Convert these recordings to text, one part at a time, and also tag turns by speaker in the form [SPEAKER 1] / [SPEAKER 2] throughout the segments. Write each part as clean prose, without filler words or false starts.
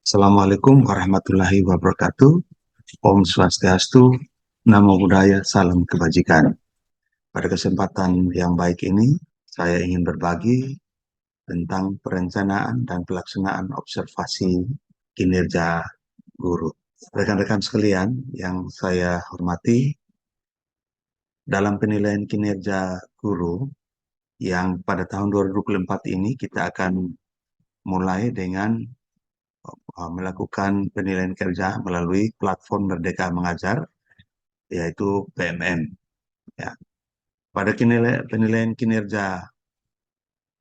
[SPEAKER 1] Assalamualaikum warahmatullahi wabarakatuh. Om Swastiastu, Namo Buddhaya, Salam Kebajikan. Pada kesempatan yang baik ini, saya ingin berbagi tentang perencanaan dan pelaksanaan observasi kinerja guru. Rekan-rekan sekalian yang saya hormati, dalam penilaian kinerja guru yang pada tahun 2024 ini kita akan mulai dengan melakukan penilaian kerja melalui platform Merdeka Mengajar, yaitu PMM. Ya. Pada penilaian kinerja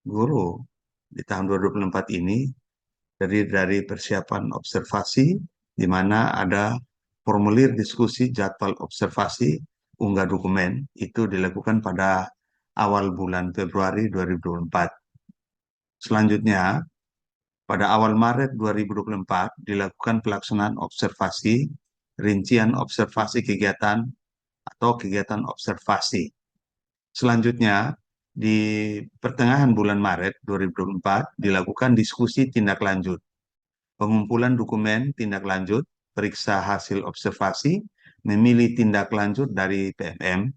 [SPEAKER 1] guru di tahun 2024 ini, dari persiapan observasi, di mana ada formulir diskusi jadwal observasi, unggah dokumen, itu dilakukan pada awal bulan Februari 2024. Selanjutnya, pada awal Maret 2024 dilakukan pelaksanaan observasi, rincian observasi kegiatan atau kegiatan observasi. Selanjutnya, di pertengahan bulan Maret 2024 dilakukan diskusi tindak lanjut, pengumpulan dokumen tindak lanjut, periksa hasil observasi, memilih tindak lanjut dari PMM,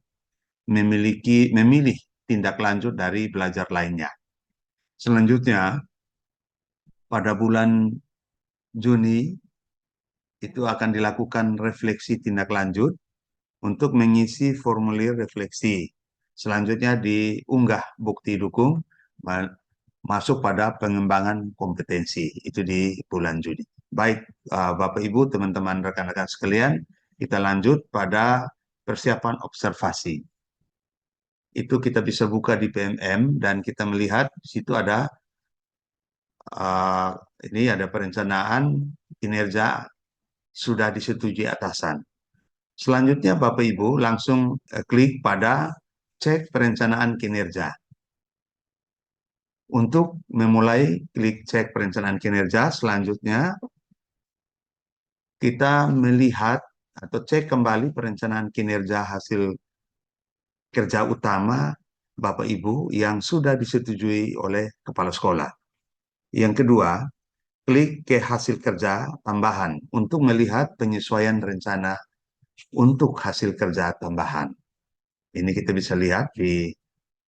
[SPEAKER 1] memilih tindak lanjut dari belajar lainnya. Selanjutnya, pada bulan Juni itu akan dilakukan refleksi tindak lanjut untuk mengisi formulir refleksi. Selanjutnya diunggah bukti dukung masuk pada pengembangan kompetensi. Itu di bulan Juni. Baik, Bapak Ibu, teman-teman, rekan-rekan sekalian, kita lanjut pada persiapan observasi. Itu kita bisa buka di PMM dan kita melihat di situ uh, ada perencanaan kinerja sudah disetujui atasan. Selanjutnya Bapak Ibu langsung klik pada cek perencanaan kinerja. Untuk memulai klik cek perencanaan kinerja, selanjutnya kita melihat atau cek kembali perencanaan kinerja hasil kerja utama Bapak Ibu yang sudah disetujui oleh kepala sekolah. Yang kedua, klik ke hasil kerja tambahan untuk melihat penyesuaian rencana untuk hasil kerja tambahan. Ini kita bisa lihat di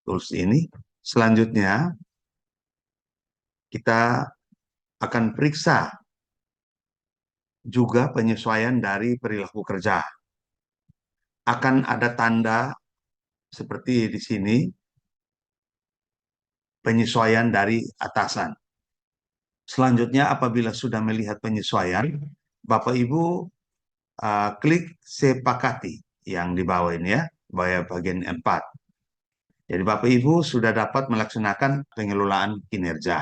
[SPEAKER 1] tools ini. Selanjutnya, kita akan periksa juga penyesuaian dari perilaku kerja. Akan ada tanda seperti di sini, penyesuaian dari atasan. Selanjutnya, apabila sudah melihat penyesuaian, Bapak Ibu klik sepakati yang di bawah ini ya, bagian 4. Jadi Bapak Ibu sudah dapat melaksanakan pengelolaan kinerja.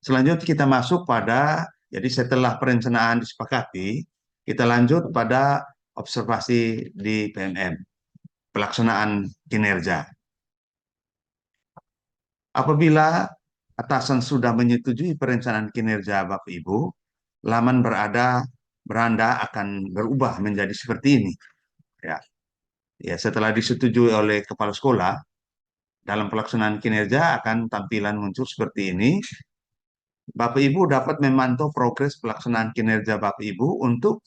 [SPEAKER 1] Selanjutnya kita masuk pada, jadi setelah perencanaan disepakati, kita lanjut pada observasi di PMM, pelaksanaan kinerja. Apabila atasan sudah menyetujui perencanaan kinerja Bapak Ibu, laman beranda akan berubah menjadi seperti ini. Ya, setelah disetujui oleh kepala sekolah, dalam pelaksanaan kinerja akan tampilan muncul seperti ini. Bapak Ibu dapat memantau progres pelaksanaan kinerja Bapak Ibu untuk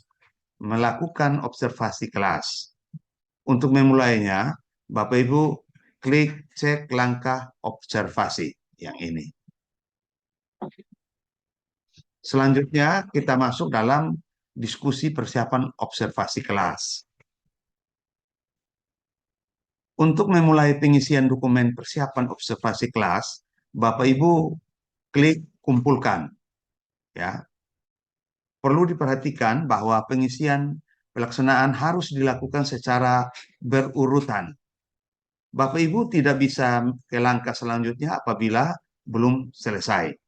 [SPEAKER 1] melakukan observasi kelas. Untuk memulainya, Bapak Ibu klik cek langkah observasi yang ini. Selanjutnya kita masuk dalam diskusi persiapan observasi kelas. Untuk memulai pengisian dokumen persiapan observasi kelas, Bapak Ibu klik kumpulkan. Ya. Perlu diperhatikan bahwa pengisian pelaksanaan harus dilakukan secara berurutan. Bapak Ibu tidak bisa ke langkah selanjutnya apabila belum selesai.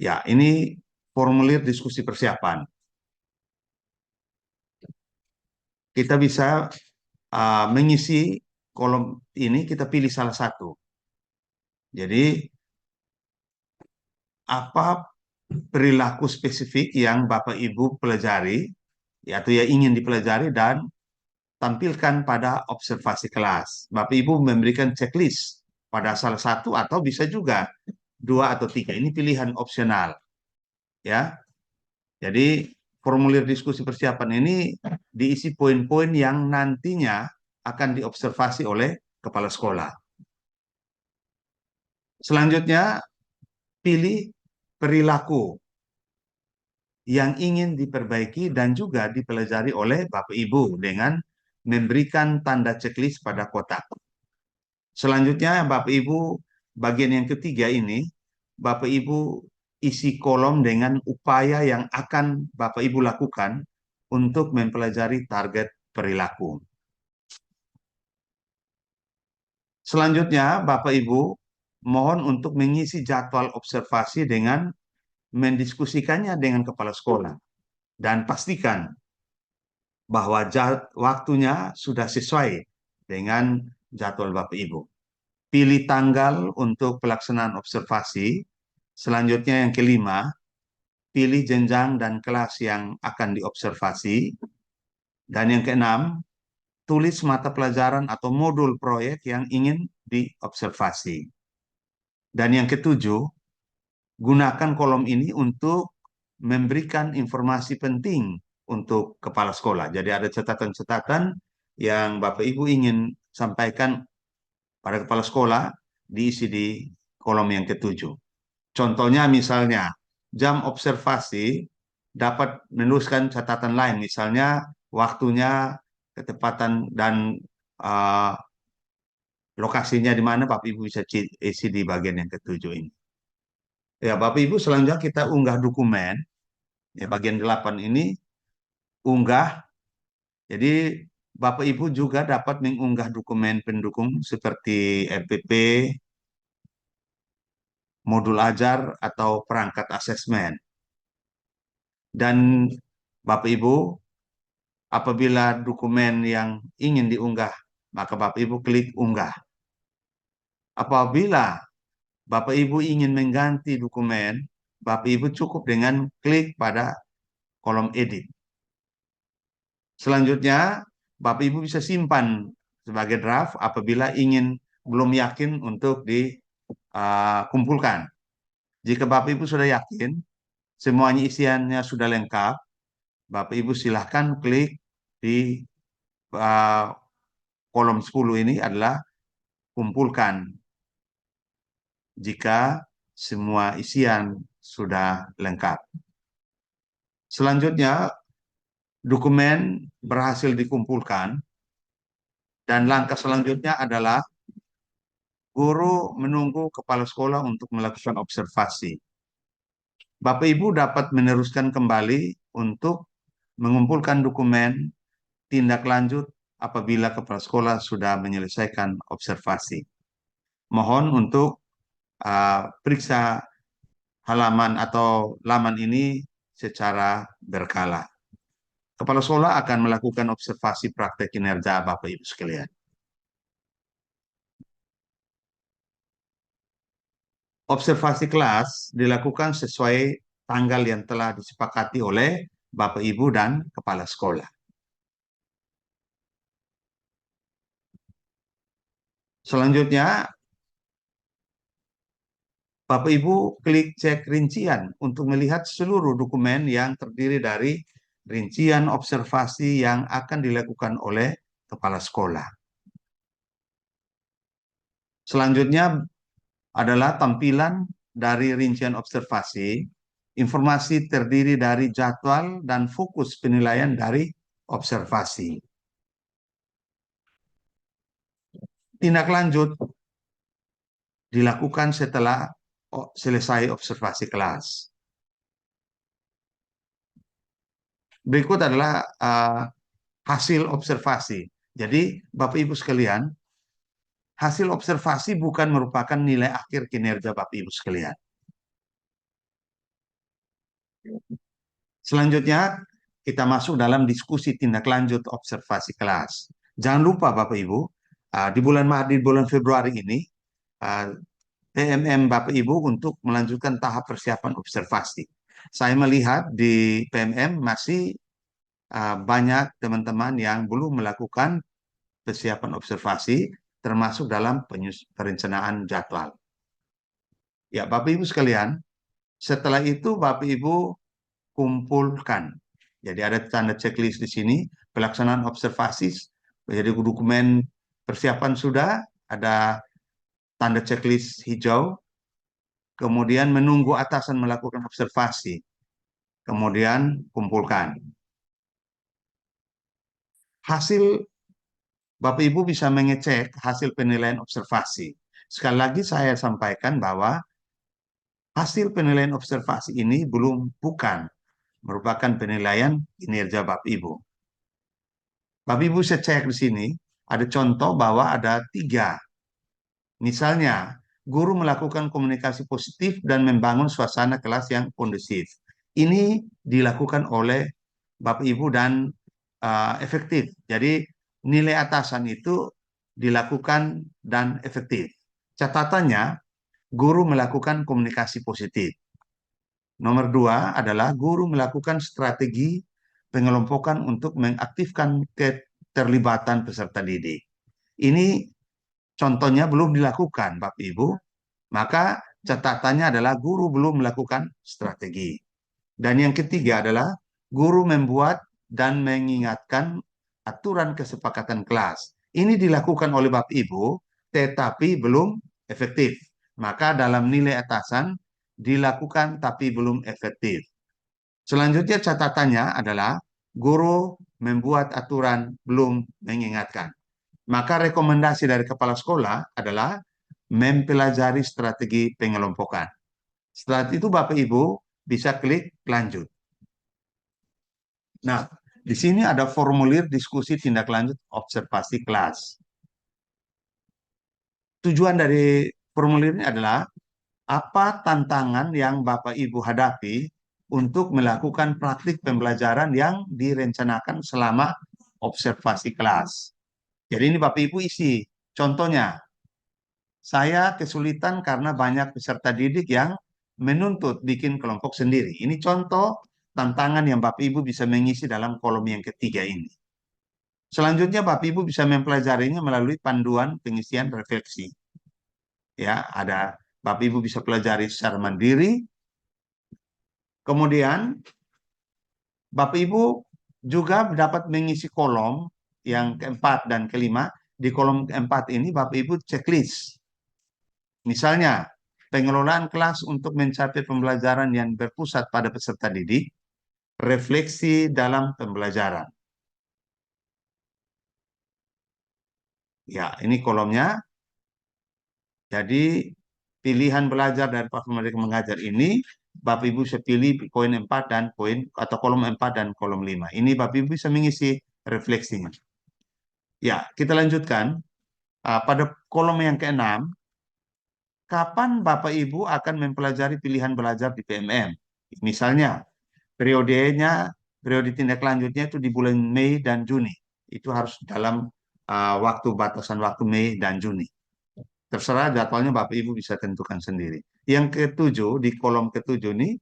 [SPEAKER 1] Ya, ini formulir diskusi persiapan. Kita bisa mengisi kolom ini, kita pilih salah satu. Jadi, apa perilaku spesifik yang Bapak Ibu pelajari, atau yang ingin dipelajari dan tampilkan pada observasi kelas. Bapak Ibu memberikan checklist pada salah satu atau bisa juga 2 atau 3. Ini pilihan opsional, ya. Jadi formulir diskusi persiapan ini diisi poin-poin yang nantinya akan diobservasi oleh kepala sekolah. Selanjutnya, pilih perilaku yang ingin diperbaiki dan juga dipelajari oleh Bapak Ibu dengan memberikan tanda checklist pada kotak. Selanjutnya, Bapak Ibu, bagian yang ketiga ini, Bapak Ibu isi kolom dengan upaya yang akan Bapak Ibu lakukan untuk mempelajari target perilaku. Selanjutnya, Bapak Ibu, mohon untuk mengisi jadwal observasi dengan mendiskusikannya dengan kepala sekolah. Dan pastikan bahwa waktunya sudah sesuai dengan jadwal Bapak Ibu. Pilih tanggal untuk pelaksanaan observasi. Selanjutnya yang kelima, pilih jenjang dan kelas yang akan diobservasi. Dan yang keenam, tulis mata pelajaran atau modul proyek yang ingin diobservasi. Dan yang ketujuh, gunakan kolom ini untuk memberikan informasi penting untuk kepala sekolah. Jadi ada catatan-catatan yang Bapak Ibu ingin sampaikan pada kepala sekolah diisi di kolom yang ketujuh. Contohnya misalnya jam observasi dapat menuliskan catatan lain, misalnya waktunya, ketepatan dan uh, lokasinya di mana, Bapak Ibu bisa isi di bagian yang ketujuh ini. Ya, Bapak Ibu, selanjutnya kita unggah dokumen. Ya, bagian 8 ini unggah. Jadi Bapak Ibu juga dapat mengunggah dokumen pendukung seperti RPP, modul ajar, atau perangkat asesmen. Dan Bapak Ibu, apabila dokumen yang ingin diunggah, maka Bapak Ibu klik unggah. Apabila Bapak Ibu ingin mengganti dokumen, Bapak Ibu cukup dengan klik pada kolom edit. Selanjutnya, Bapak Ibu bisa simpan sebagai draft apabila ingin belum yakin untuk dikumpulkan. Jika Bapak Ibu sudah yakin, semuanya isiannya sudah lengkap, Bapak Ibu silahkan klik di uh, kolom 10 ini adalah kumpulkan jika semua isian sudah lengkap. Selanjutnya, dokumen berhasil dikumpulkan dan langkah selanjutnya adalah guru menunggu kepala sekolah untuk melakukan observasi. Bapak Ibu dapat meneruskan kembali untuk mengumpulkan dokumen tindak lanjut apabila kepala sekolah sudah menyelesaikan observasi. Mohon untuk periksa halaman atau laman ini secara berkala. Kepala sekolah akan melakukan observasi praktek kinerja Bapak Ibu sekalian. Observasi kelas dilakukan sesuai tanggal yang telah disepakati oleh Bapak Ibu dan kepala sekolah. Selanjutnya, Bapak Ibu klik cek rincian untuk melihat seluruh dokumen yang terdiri dari rincian observasi yang akan dilakukan oleh kepala sekolah. Selanjutnya adalah tampilan dari rincian observasi. Informasi terdiri dari jadwal dan fokus penilaian dari observasi. Tindak lanjut dilakukan setelah selesai observasi kelas. Berikut adalah hasil observasi. Jadi, Bapak Ibu sekalian, hasil observasi bukan merupakan nilai akhir kinerja Bapak Ibu sekalian. Selanjutnya, kita masuk dalam diskusi tindak lanjut observasi kelas. Jangan lupa Bapak Ibu, di bulan Februari ini, PMM Bapak Ibu untuk melanjutkan tahap persiapan observasi. Saya melihat di PMM masih banyak teman-teman yang belum melakukan persiapan observasi, termasuk dalam perencanaan jadwal. Ya, Bapak Ibu sekalian, setelah itu Bapak Ibu kumpulkan. Jadi ada tanda checklist di sini, pelaksanaan observasi. Jadi dokumen persiapan sudah, ada tanda checklist hijau, kemudian menunggu atasan melakukan observasi, kemudian kumpulkan. Hasil Bapak Ibu bisa mengecek hasil penilaian observasi. Sekali lagi saya sampaikan bahwa hasil penilaian observasi ini bukan merupakan penilaian kinerja Bapak Ibu. Bapak Ibu saya cek di sini, ada contoh bahwa ada 3. Misalnya, guru melakukan komunikasi positif dan membangun suasana kelas yang kondusif. Ini dilakukan oleh Bapak Ibu dan efektif. Jadi nilai atasan itu dilakukan dan efektif. Catatannya, guru melakukan komunikasi positif. Nomor 2 adalah guru melakukan strategi pengelompokan untuk mengaktifkan keterlibatan peserta didik. Ini contohnya belum dilakukan, Bapak Ibu, maka catatannya adalah guru belum melakukan strategi. Dan yang ketiga adalah guru membuat dan mengingatkan aturan kesepakatan kelas. Ini dilakukan oleh Bapak Ibu, tetapi belum efektif. Maka dalam nilai atasan dilakukan tapi belum efektif. Selanjutnya catatannya adalah guru membuat aturan belum mengingatkan. Maka rekomendasi dari kepala sekolah adalah mempelajari strategi pengelompokan. Setelah itu Bapak Ibu bisa klik lanjut. Nah, di sini ada formulir diskusi tindak lanjut observasi kelas. Tujuan dari formulir ini adalah apa tantangan yang Bapak Ibu hadapi untuk melakukan praktik pembelajaran yang direncanakan selama observasi kelas. Jadi ini Bapak Ibu isi. Contohnya, saya kesulitan karena banyak peserta didik yang menuntut bikin kelompok sendiri. Ini contoh tantangan yang Bapak Ibu bisa mengisi dalam kolom yang ketiga ini. Selanjutnya Bapak Ibu bisa mempelajarinya melalui panduan pengisian refleksi. Ya, ada Bapak Ibu bisa pelajari secara mandiri. Kemudian Bapak Ibu juga dapat mengisi kolom yang keempat dan kelima. Di kolom keempat ini Bapak Ibu checklist. Misalnya, pengelolaan kelas untuk mencapai pembelajaran yang berpusat pada peserta didik, refleksi dalam pembelajaran. Ya, ini kolomnya. Jadi, pilihan belajar dari platform Merdeka Mengajar ini, Bapak Ibu bisa pilih poin 4 dan poin, atau kolom 4 dan kolom 5. Ini Bapak Ibu bisa mengisi refleksinya. Ya, kita lanjutkan. Pada kolom yang keenam, kapan Bapak Ibu akan mempelajari pilihan belajar di PMM? Misalnya, periode tindak lanjutnya itu di bulan Mei dan Juni. Itu harus dalam batasan waktu Mei dan Juni. Terserah jadwalnya Bapak Ibu bisa tentukan sendiri. Yang ketujuh, di kolom ketujuh ini,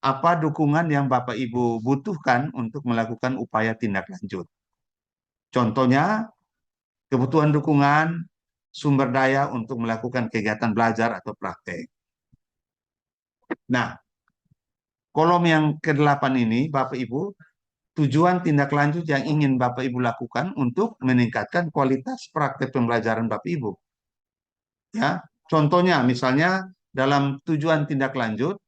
[SPEAKER 1] apa dukungan yang Bapak Ibu butuhkan untuk melakukan upaya tindak lanjut? Contohnya, kebutuhan dukungan, sumber daya untuk melakukan kegiatan belajar atau praktek. Nah, kolom yang ke-8 ini, Bapak Ibu, tujuan tindak lanjut yang ingin Bapak Ibu lakukan untuk meningkatkan kualitas praktek pembelajaran Bapak Ibu. Ya, contohnya misalnya dalam tujuan tindak lanjut,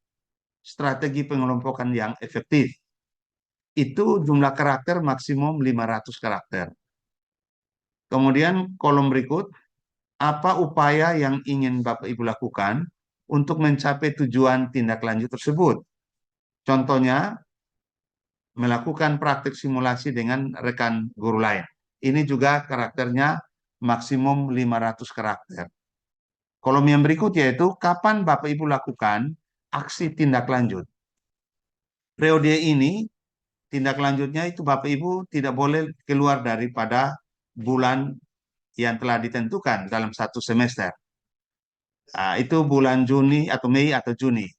[SPEAKER 1] strategi pengelompokan yang efektif. Itu jumlah karakter maksimum 500 karakter. Kemudian kolom berikut, apa upaya yang ingin Bapak Ibu lakukan untuk mencapai tujuan tindak lanjut tersebut? Contohnya, melakukan praktik simulasi dengan rekan guru lain. Ini juga karakternya maksimum 500 karakter. Kolom yang berikut yaitu kapan Bapak Ibu lakukan aksi tindak lanjut. Periode ini tindak lanjutnya itu Bapak Ibu tidak boleh keluar daripada bulan yang telah ditentukan dalam satu semester. Nah, itu bulan Juni atau Mei atau Juni.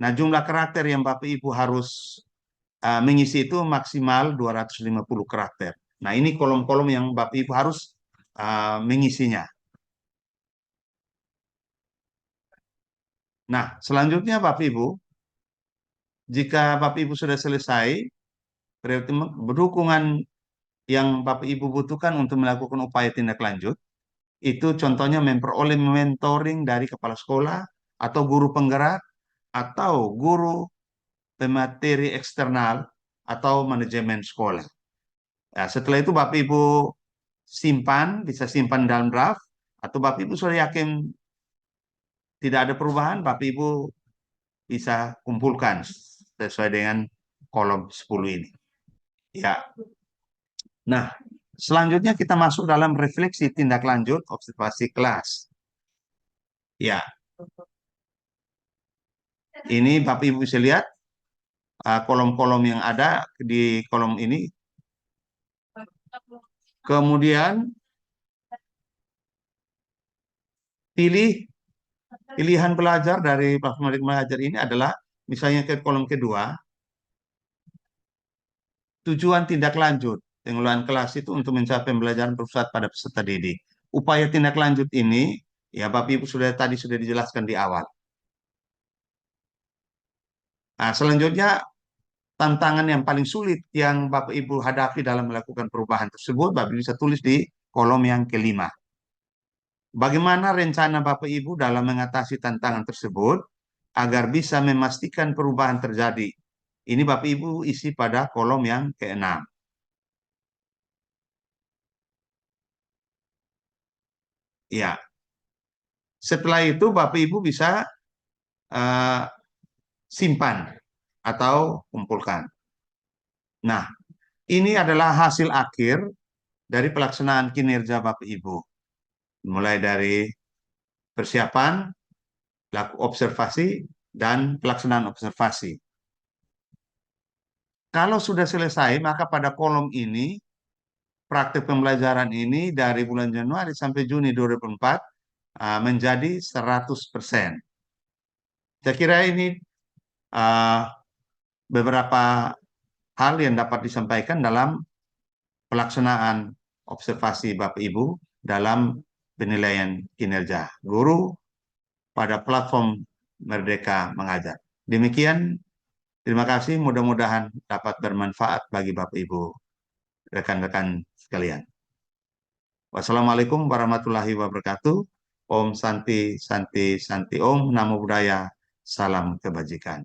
[SPEAKER 1] Nah, jumlah karakter yang Bapak Ibu harus mengisi itu maksimal 250 karakter. Nah, ini kolom-kolom yang Bapak Ibu harus mengisinya. Nah, selanjutnya Bapak Ibu, jika Bapak Ibu sudah selesai, berdukungan yang Bapak Ibu butuhkan untuk melakukan upaya tindak lanjut, itu contohnya memperoleh mentoring dari kepala sekolah atau guru penggerak atau guru pemateri eksternal atau manajemen sekolah. Nah, setelah itu Bapak Ibu simpan, bisa simpan dalam draft, atau Bapak Ibu sudah yakin tidak ada perubahan, Bapak Ibu bisa kumpulkan sesuai dengan kolom 10 ini. Ya. Nah, selanjutnya kita masuk dalam refleksi tindak lanjut observasi kelas. Ya, ini Bapak Ibu bisa lihat kolom-kolom yang ada di kolom ini. Kemudian pilihan belajar dari platform belajar ini adalah misalnya ke kolom kedua, tujuan tindak lanjut pengelolaan kelas itu untuk mencapai pembelajaran berpusat pada peserta didik. Upaya tindak lanjut ini, ya Bapak Ibu sudah dijelaskan di awal. Nah, selanjutnya tantangan yang paling sulit yang Bapak Ibu hadapi dalam melakukan perubahan tersebut, Bapak Ibu bisa tulis di kolom yang kelima. Bagaimana rencana Bapak Ibu dalam mengatasi tantangan tersebut agar bisa memastikan perubahan terjadi? Ini Bapak Ibu isi pada kolom yang keenam. Ya, setelah itu Bapak Ibu bisa uh, simpan atau kumpulkan. Nah, ini adalah hasil akhir dari pelaksanaan kinerja Bapak Ibu. Mulai dari persiapan, laku observasi, dan pelaksanaan observasi. Kalau sudah selesai, maka pada kolom ini, praktik pembelajaran ini dari bulan Januari sampai Juni 2004 menjadi 100%. Saya kira ini uh, beberapa hal yang dapat disampaikan dalam pelaksanaan observasi Bapak Ibu dalam penilaian kinerja guru pada platform Merdeka Mengajar. Demikian, terima kasih. Mudah-mudahan dapat bermanfaat bagi Bapak Ibu, rekan-rekan sekalian. Wassalamualaikum warahmatullahi wabarakatuh. Om Santi Santi Santi Om. Namo Buddhaya. Salam kebajikan.